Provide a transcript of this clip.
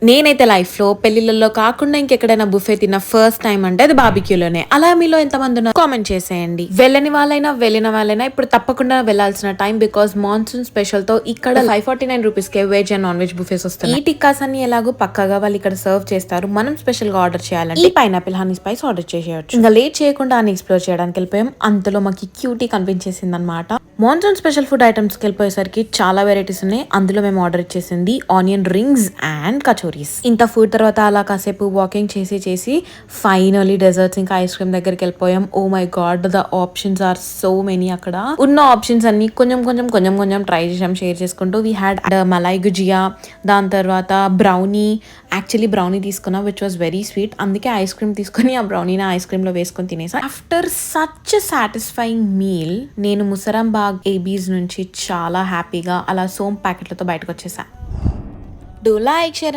నేనైతే లైఫ్ లో పెళ్లిళ్ళలో కాకుండా ఇంకెక్కడైనా బుఫే తిన్న ఫస్ట్ టైం అంటే అది బార్బిక్యూలోనే. అలా మీలో ఎంతమంది ఉన్నారు కామెంట్ చేసేయండి. వెళ్ళని వాళ్ళైనా వెళ్ళిన వాళ్ళైనా ఇప్పుడు తప్పకుండా వెళ్లాల్సిన టైం. బికాస్ మాన్సూన్ స్పెషల్ తో ఇక్కడ 549 rupees K veg and non veg buffets వస్తాయి. ఈ టిక్కాస్ అన్ని ఎలాగో పక్కగా వాళ్ళు ఇక్కడ సర్వ్ చేస్తారు. మనం స్పెషల్ గా ఆర్డర్ చేయాలంటే ఈ పైనాపిల్ హనీ స్పైస్ ఆర్డర్ చేసేయచ్చు. ఇంకా లేట్ చేయకుండా అని ఎక్స్ప్లోర్ చేయడానికి వెళ్ళిపోయాం. అంతలో మాకు క్యూటీ కనిపించేసింది అనమాట. మాన్సూన్ స్పెషల్ ఫుడ్ ఐటమ్స్ కి వెళ్ళిపోయేసరికి చాలా వెరైటీస్ ఉన్నాయి. అందులో మేము ఆర్డర్ ఇచ్చేసింది ఆనియన్ రింగ్స్ అండ్ కచోరీస్. ఇంత ఫుడ్ తర్వాత అలా కాసేపు వాకింగ్ చేసి ఫైనలీ డెజర్ట్స్ ఇంకా ఐస్ క్రీమ్ దగ్గరికి వెళ్ళిపోయాం. Oh my god, the options are so many. అక్కడ ఉన్న ఆప్షన్స్ అన్ని కొంచెం ట్రై చేసాం షేర్ చేసుకుంటూ. వీ హ్యాడ్ మలై గుజియా, దాని తర్వాత బ్రౌనీ. యాక్చువల్లీ బ్రౌనీ తీసుకున్నా విచ్ వాస్ వెరీ స్వీట్. అందుకే ఐస్ క్రీమ్ తీసుకుని ఆ బ్రౌనీని ఐస్ క్రీమ్ లో వేసుకొని తినేసా. ఆఫ్టర్ సచ్ సాటిస్ఫైయింగ్ మీల్ నేను ముసరాంబాగ్ ఏబీస్ నుంచి చాలా హ్యాపీగా అలా సోమ్ ప్యాకెట్లతో బయటకు వచ్చేసా. Do like, share